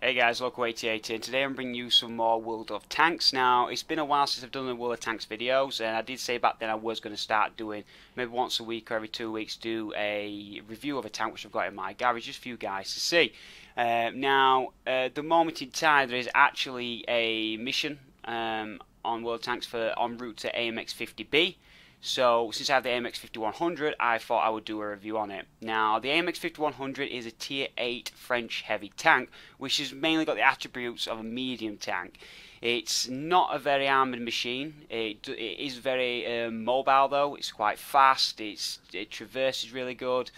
Hey guys, Loco88 and today I'm bringing you some more World of Tanks. Now, it's been a while since I've done the World of Tanks videos, and I did say back then I was going to start doing, maybe once a week or every 2 weeks, do a review of a tank which I've got in my garage, just for you guys to see. The moment in time, there is actually a mission on World of Tanks for en route to AMX 50B. So, since I have the AMX 5100, I thought I would do a review on it. Now, the AMX 5100 is a Tier 8 French heavy tank, which has mainly got the attributes of a medium tank. It's not a very armoured machine. It is very mobile, though. It's quite fast. It traverses really good.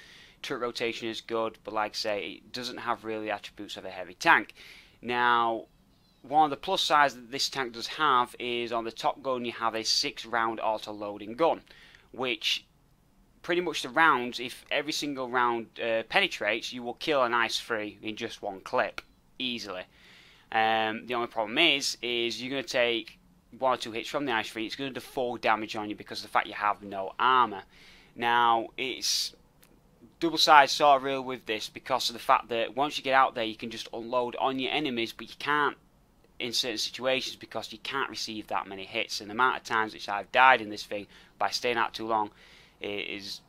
Turret rotation is good, but like I say, it doesn't have really the attributes of a heavy tank. Now, one of the plus sides that this tank does have is on the top gun you have a 6-round auto-loading gun, which pretty much the rounds, if every single round penetrates, you will kill an ICE-3 in just one clip, easily. The only problem is you're going to take 1 or 2 hits from the ICE-3, it's going to do 4 damage on you because of the fact you have no armour. Now, it's double-sided sword really with this because of the fact that once you get out there you can just unload on your enemies, but you can't in certain situations because you can't receive that many hits, and the amount of times which I've died in this thing by staying out too long is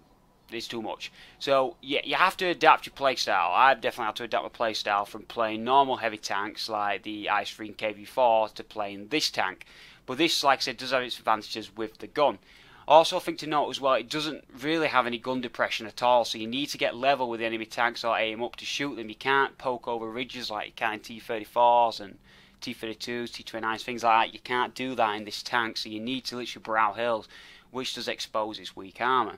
too much. So yeah, you have to adapt your playstyle. I've definitely had to adapt my playstyle from playing normal heavy tanks like the ICE-3 and KV-4 to playing this tank. But this, like I said, does have its advantages with the gun. Also, a thing to note as well, it doesn't really have any gun depression at all, so you need to get level with the enemy tanks or aim up to shoot them. You can't poke over ridges like you can in T-34s and T-32s, T-29s, things like that. You can't do that in this tank, so you need to literally brow hills, which does expose its weak armour.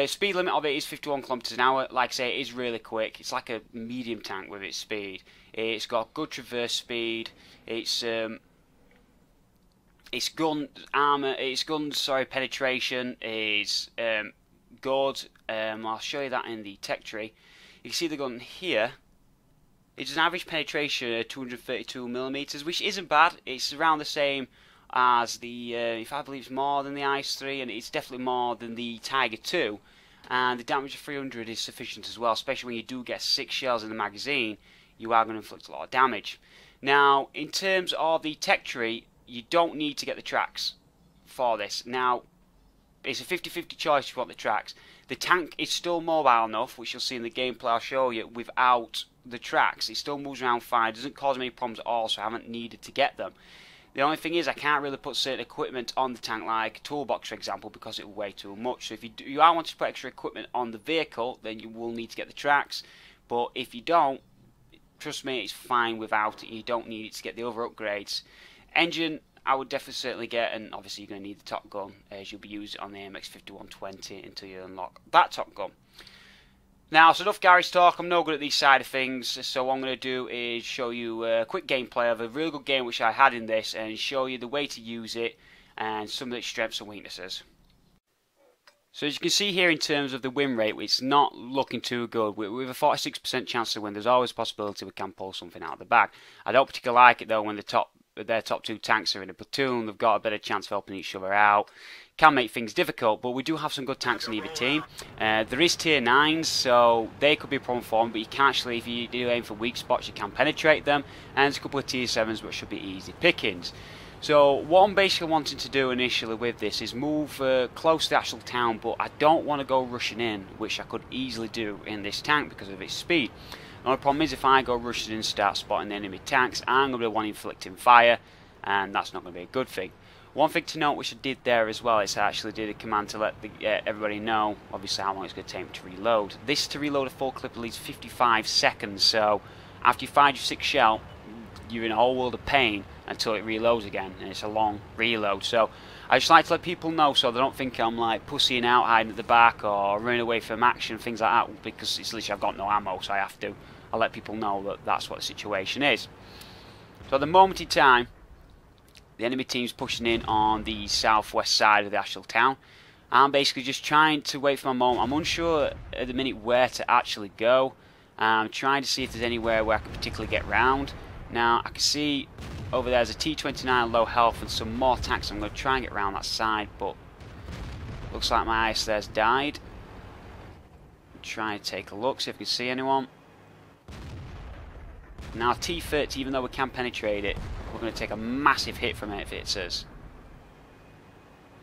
Speed limit of it is 51 kilometers an hour. Like I say, it is really quick. It's like a medium tank with its speed. It's got good traverse speed. Its gun penetration is good. I'll show you that in the tech tree. You can see the gun here. It's an average penetration of 232mm, which isn't bad. It's around the same as the, if I believe it's more than the ICE-3, and it's definitely more than the Tiger 2. And the damage of 300 is sufficient as well, especially when you do get 6 shells in the magazine, you are going to inflict a lot of damage. Now, in terms of the tech tree, you don't need to get the tracks for this. Now, it's a 50-50 choice if you want the tracks. The tank is still mobile enough, which you'll see in the gameplay I'll show you, without the tracks. It still moves around fine, doesn't cause me any problems at all, so I haven't needed to get them. The only thing is I can't really put certain equipment on the tank, like a toolbox for example, because it will weigh too much. So if you are wanting to put extra equipment on the vehicle, then you will need to get the tracks. But if you don't, trust me, it's fine without it. You don't need it to get the other upgrades. Engine, I would definitely certainly get, and obviously you're going to need the top gun as you'll be using it on the AMX 5120 until you unlock that top gun. Now, so enough garage talk. I'm no good at these side of things, so what I'm going to do is show you a quick gameplay of a really good game which I had in this, and show you the way to use it and some of its strengths and weaknesses. So as you can see here in terms of the win rate, it's not looking too good. With a 46% chance to win, there's always a possibility we can pull something out of the bag. I don't particularly like it though when their top 2 tanks are in a platoon. They've got a better chance of helping each other out. Can make things difficult, but we do have some good tanks in either team. There is tier 9s, so they could be a problem for them, but you can actually, if you do aim for weak spots, you can penetrate them. And there's a couple of tier 7s, which should be easy pickings. So what I'm basically wanting to do initially with this is move close to the actual town, but I don't want to go rushing in, which I could easily do in this tank because of its speed. The only problem is if I go rushing in and start spotting the enemy tanks, I'm going to be the one inflicting fire, and that's not going to be a good thing. One thing to note which I did there as well is I actually did a command to let everybody know obviously how long it's going to take me to reload. This to reload a full clip at least 55 seconds, so after you find your 6th shell you're in a whole world of pain until it reloads again, and it's a long reload. So I just like to let people know so they don't think I'm like pussying out, hiding at the back or running away from action, things like that, because it's literally I've got no ammo, so I'll let people know that that's what the situation is. So at the moment in time, the enemy team's pushing in on the southwest side of the actual town. I'm basically just trying to wait for my moment. I'm unsure at the minute where to actually go. I'm trying to see if there's anywhere where I can particularly get round. Now, I can see over there's a T-29 low health and some more tanks. I'm going to try and get around that side, but looks like my ice there's died. Try and take a look, see if we can see anyone. Now T-30, even though we can penetrate it, we're going to take a massive hit from it if it hits us.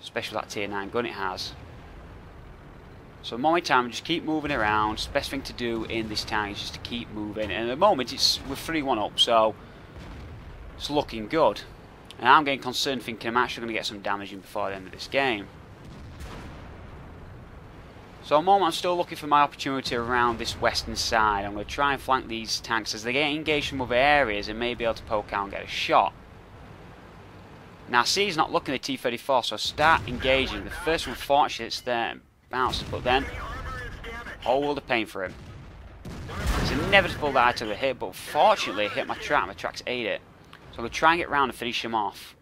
Especially that tier 9 gun it has. So moment time, just keep moving around. The best thing to do in this tank is just to keep moving. And at the moment, we're 3-1 up, so it's looking good. And I'm getting concerned, thinking I'm actually going to get some damage in before the end of this game. So at the moment, I'm still looking for my opportunity around this western side. I'm going to try and flank these tanks as they get engaged from other areas and may be able to poke out and get a shot. Now, C is not looking at T-34, so I start engaging. The first one, fortunately, it's there. Bounces, but then whole world of pain for him. It's inevitable that I took a hit, but fortunately it hit my track. My tracks ate it, so I'm going to try and get round and finish him off,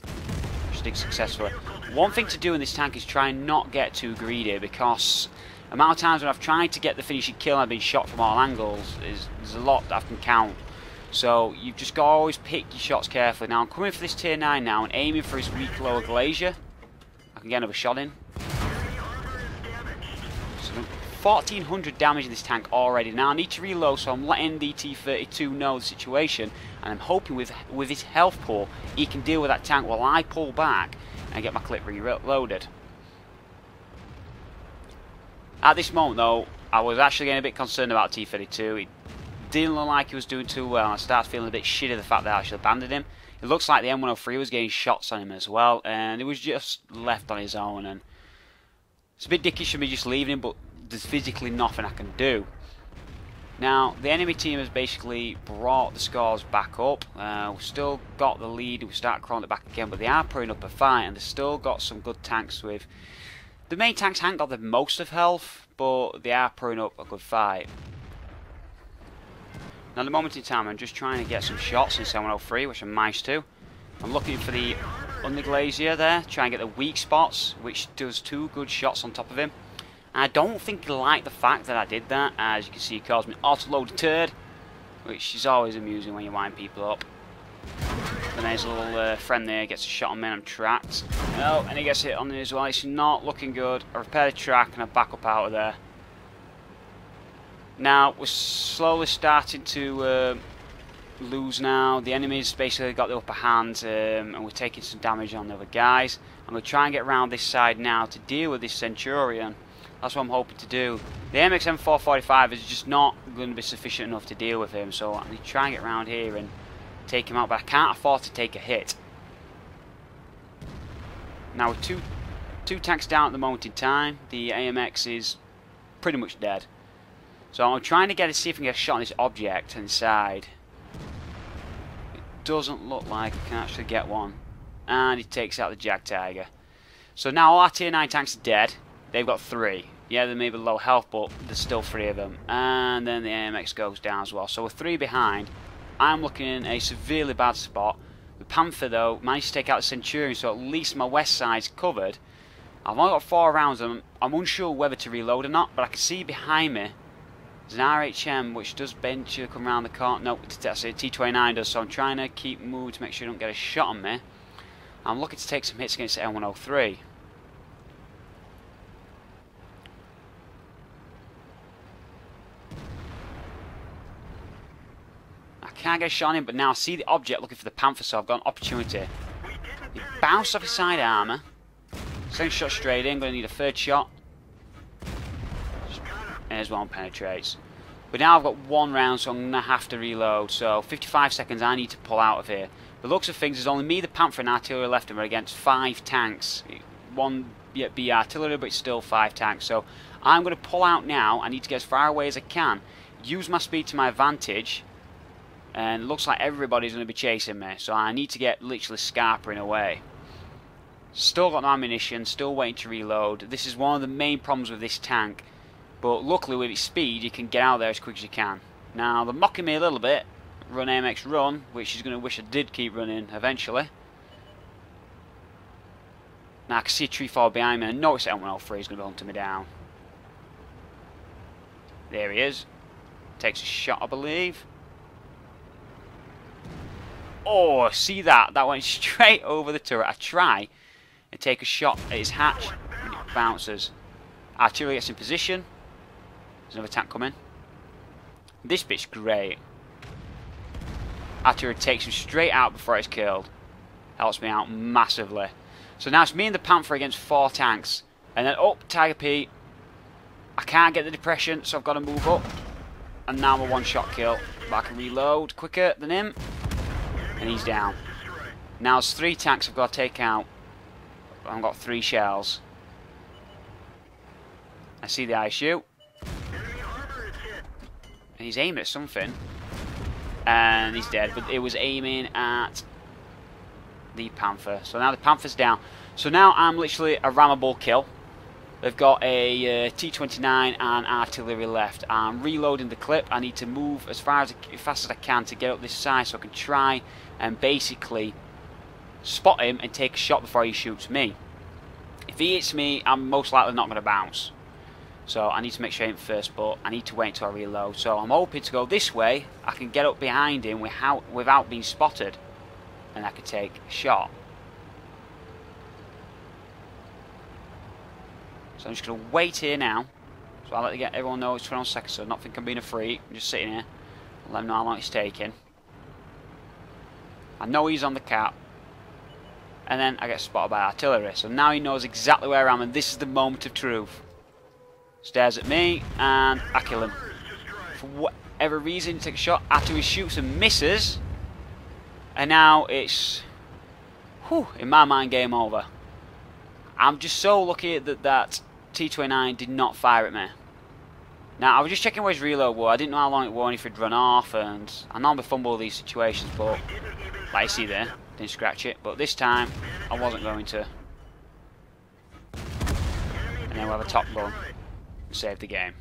which I did successfully. One thing to do in this tank is try and not get too greedy, because the amount of times when I've tried to get the finishing kill and I've been shot from all angles there's a lot that I can count. So you've just got to always pick your shots carefully. Now I'm coming for this tier 9 now and aiming for his weak lower glacier. I can get another shot in. 1400 damage in this tank already. Now I need to reload, so I'm letting the T-32 know the situation, and I'm hoping with his health pool he can deal with that tank while I pull back and get my clip reloaded. At this moment though, I was actually getting a bit concerned about T-32. He didn't look like he was doing too well, and I started feeling a bit shitty the fact that I actually abandoned him. It looks like the M103 was getting shots on him as well, and he was just left on his own, and it's a bit dickish for me just leaving him, but there's physically nothing I can do. Now, the enemy team has basically brought the scores back up. We've still got the lead, we start crawling it back again, but they are putting up a fight, and they've still got some good tanks with... The main tanks haven't got the most of health, but they are putting up a good fight. Now, at the moment in time, I'm just trying to get some shots in 703, which I'm nice to. I'm looking for the underglacier there, try and get the weak spots, which does 2 good shots on top of him. I don't think he liked the fact that I did that. As you can see, he calls me auto-loaded turd, which is always amusing when you wind people up. And there's a little friend there, gets a shot on me and I'm tracked. Oh, and he gets hit on me as well. It's not looking good. I repair the track and I back up out of there. Now, we're slowly starting to lose now. The enemy's basically got the upper hand, and we're taking some damage on the other guys. I'm going to try and get around this side now to deal with this Centurion. That's what I'm hoping to do. The AMX M445 is just not going to be sufficient enough to deal with him, so I'm going to try and get around here and take him out, but I can't afford to take a hit. Now with two tanks down at the moment in time, the AMX is pretty much dead. So I'm trying to see if I can get a shot on this object inside. It doesn't look like I can actually get one. And he takes out the Jag Tiger. So now all our tier 9 tanks are dead. They've got 3. Yeah, they may be low health, but there's still 3 of them. And then the AMX goes down as well. So we're 3 behind. I'm looking in a severely bad spot. The Panther, though, managed to take out the Centurion, so at least my west side's covered. I've only got 4 rounds, and I'm unsure whether to reload or not, but I can see behind me there's an RHM, which does venture come around the corner. No, that's a T29 does, so I'm trying to keep moving to make sure I don't get a shot on me. I'm looking to take some hits against the M103. I can't get a shot on him, but now I see the object looking for the Panther, so I've got an opportunity. He bounced off his side armour. Second shot straight in, going to need a 3rd shot. And there's one penetrates. But now I've got 1 round, so I'm going to have to reload. So 55 seconds, I need to pull out of here. The looks of things, there's only me, the Panther, and artillery left, and we're against 5 tanks. 1 be artillery, but it's still 5 tanks. So I'm going to pull out now. I need to get as far away as I can. Use my speed to my advantage. And it looks like everybody's going to be chasing me. So I need to get literally scarpering away. Still got no ammunition, still waiting to reload. This is one of the main problems with this tank. But luckily with its speed, you can get out there as quick as you can. Now, they're mocking me a little bit. Run AMX run, which is going to wish I did keep running eventually. Now I can see a tree fall behind me, and I know it's M103 is going to be hunting me down. There he is. Takes a shot, I believe. Oh, see that? That went straight over the turret. I try and take a shot at his hatch, and it bounces. Artillery gets in position. There's another tank coming. This bit's great. Artillery takes him straight out before it's killed. Helps me out massively. So now it's me and the Panther against 4 tanks. And then up, Tiger P. I can't get the depression, so I've got to move up. And now I'm a one-shot kill. But I can reload quicker than him. And he's down. Now there's 3 tanks I've got to take out. I've got 3 shells. I see the eye shoot. And he's aiming at something. And he's dead. But it was aiming at the Panther. So now the Panther's down. So now I'm literally a rammable kill. They've got a T-29 and artillery left. I'm reloading the clip. I need to move as fast as I can to get up this side so I can try and basically spot him and take a shot before he shoots me. If he hits me, I'm most likely not going to bounce. So I need to make sure I hit him first, but I need to wait until I reload. So I'm hoping to go this way. I can get up behind him without being spotted. And I can take a shot. So I'm just going to wait here now. So I'll let everyone know it's 21 seconds, so not think I'm being a freak. I'm just sitting here. Let them know how long it's taking. I know he's on the cap. And then I get spotted by artillery. So now he knows exactly where I am, and this is the moment of truth. Stares at me, and I kill him. For whatever reason, take a shot. Artillery shoots and misses. And now it's, in my mind, game over. I'm just so lucky that T-29 did not fire at me. Now, I was just checking where his reload was. I didn't know how long it was, if he'd run off, and I normally fumble these situations, but like you see there, didn't scratch it. But this time, I wasn't going to. And then we'll have a top gun and save the game.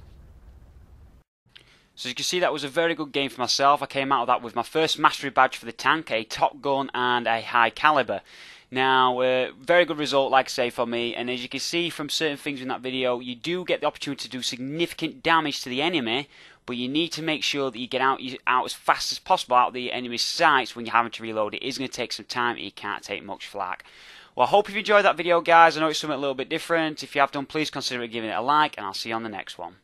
So as you can see, that was a very good game for myself. I came out of that with my first mastery badge for the tank, a top gun and a high caliber. Now, very good result, like I say, for me. And as you can see from certain things in that video, you do get the opportunity to do significant damage to the enemy, but you need to make sure that you get out as fast as possible out of the enemy's sights when you're having to reload. It is going to take some time, and you can't take much flak. Well, I hope you've enjoyed that video, guys. I know it's something a little bit different. If you have done, please consider giving it a like, and I'll see you on the next one.